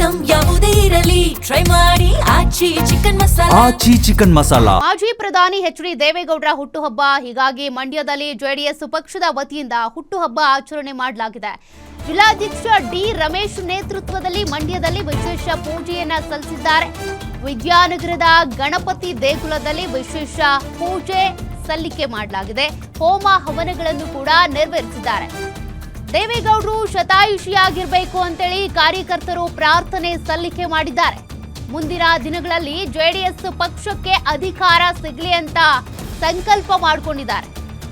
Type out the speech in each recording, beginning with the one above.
Item ಯಾವುದೇ ಇರಲಿ try ಮಾಡಿ ಆಚಿ ಚಿಕನ್ ಮಸಾಲಾ. ಮಾಜಿ ಪ್ರಧಾನಿ ಎಚ್.ಡಿ. ದೇವೇಗೌಡರ ಹುಟ್ಟುಹಬ್ಬ. ಹೀಗಾಗಿ ಮಂಡ್ಯದಲ್ಲಿ ಜೆಡಿಎಸ್ ಪಕ್ಷದ ವತಿಯಿಂದ ಹುಟ್ಟುಹಬ್ಬ ಆಚರಣೆ ಮಾಡಲಾಗಿದೆ. ಜಿಲ್ಲಾಧ್ಯಕ್ಷ ಡಿ ರಮೇಶ್ ನೇತೃತ್ವದಲ್ಲಿ ಮಂಡ್ಯದಲ್ಲಿ ವಿಶೇಷ ಪೂಜೆಯನ್ನ ಸಲ್ಲಿಸಿದ್ದಾರೆ. ವಿದ್ಯಾನಗರದ ಗಣಪತಿ ದೇಗುಲದಲ್ಲಿ ವಿಶೇಷ ಪೂಜೆ ಸಲ್ಲಿಕೆ ಮಾಡಲಾಗಿದೆ. ಹೋಮ ಹವನಗಳನ್ನು ಕೂಡ ನೆರವೇರಿಸಿದ್ದಾರೆ. ದೇವೇಗೌಡರು ಶತಾಯುಷಿಯಾಗಿರಬೇಕು ಅಂತೇಳಿ ಕಾರ್ಯಕರ್ತರು ಪ್ರಾರ್ಥನೆ ಸಲ್ಲಿಕೆ ಮಾಡಿದ್ದಾರೆ. ಮುಂದಿನ ದಿನಗಳಲ್ಲಿ ಜೆಡಿಎಸ್ ಪಕ್ಷಕ್ಕೆ ಅಧಿಕಾರ ಸಿಗಲಿ ಅಂತ ಸಂಕಲ್ಪ ಮಾಡಿಕೊಂಡಿದ್ದಾರೆ.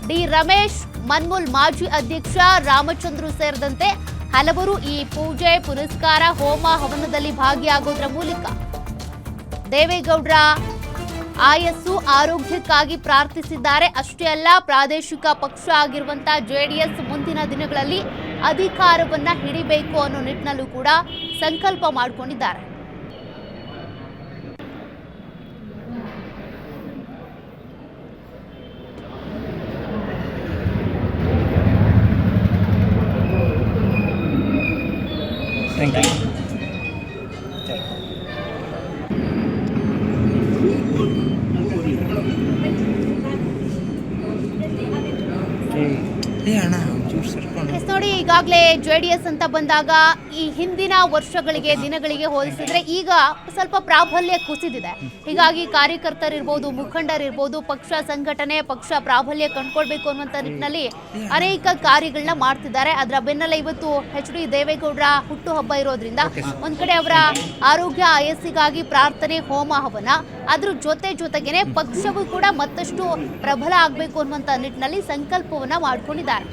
ಡಿ ರಮೇಶ್, ಮನ್ಮೂಲ್ ಮಾಜಿ ಅಧ್ಯಕ್ಷ ರಾಮಚಂದ್ರು ಸೇರಿದಂತೆ ಹಲವರು ಈ ಪೂಜೆ ಪುರಸ್ಕಾರ ಹೋಮ ಹವನದಲ್ಲಿ ಭಾಗಿಯಾಗೋದ್ರ ಮೂಲಕ ದೇವೇಗೌಡರ ಆಯಸ್ಸು ಆರೋಗ್ಯಕ್ಕಾಗಿ ಪ್ರಾರ್ಥಿಸಿದ್ದಾರೆ. ಅಷ್ಟೇ ಅಲ್ಲ, ಪ್ರಾದೇಶಿಕ ಪಕ್ಷ ಆಗಿರುವಂತಹ ಜೆಡಿಎಸ್ ಮುಂದಿನ ದಿನಗಳಲ್ಲಿ ಅಧಿಕಾರವನ್ನ ಹಿಡಿಬೇಕು ಅನ್ನೋ ನಿಟ್ಟಿನಲ್ಲೂ ಕೂಡ ಸಂಕಲ್ಪ ಮಾಡಿಕೊಂಡಿದ್ದಾರೆ. Thank you. ನೋಡಿ, ಈಗಾಗಲೇ ಜೆಡಿಎಸ್ ಅಂತ ಬಂದಾಗ ಈ ಹಿಂದಿನ ವರ್ಷಗಳಿಗೆ ದಿನಗಳಿಗೆ ಹೋಲಿಸಿದ್ರೆ ಈಗ ಸ್ವಲ್ಪ ಪ್ರಾಬಲ್ಯ ಕುಸಿದಿದೆ. ಹೀಗಾಗಿ ಕಾರ್ಯಕರ್ತರಿರ್ಬೋದು, ಮುಖಂಡರಿರ್ಬೋದು, ಪಕ್ಷ ಸಂಘಟನೆ, ಪಕ್ಷ ಪ್ರಾಬಲ್ಯ ಕಂಡುಕೊಳ್ಬೇಕು ಅನ್ನುವಂಥ ನಿಟ್ಟಿನಲ್ಲಿ ಅನೇಕ ಕಾರ್ಯಗಳನ್ನ ಮಾಡ್ತಿದ್ದಾರೆ. ಅದರ ಬೆನ್ನಲ್ಲೇ ಇವತ್ತು ಎಚ್.ಡಿ. ದೇವೇಗೌಡರ ಹುಟ್ಟುಹಬ್ಬ ಇರೋದ್ರಿಂದ ಒಂದ್ ಕಡೆ ಅವರ ಆರೋಗ್ಯ ಆಯಸ್ಸಿಗಾಗಿ ಪ್ರಾರ್ಥನೆ, ಹೋಮ ಹವನ, ಅದ್ರ ಜೊತೆಗೇನೆ ಪಕ್ಷವು ಕೂಡ ಮತ್ತಷ್ಟು ಪ್ರಬಲ ಆಗಬೇಕು ಅನ್ನುವಂಥ ನಿಟ್ಟಿನಲ್ಲಿ ಸಂಕಲ್ಪವನ್ನ ಮಾಡ್ಕೊಂಡಿದ್ದಾರೆ.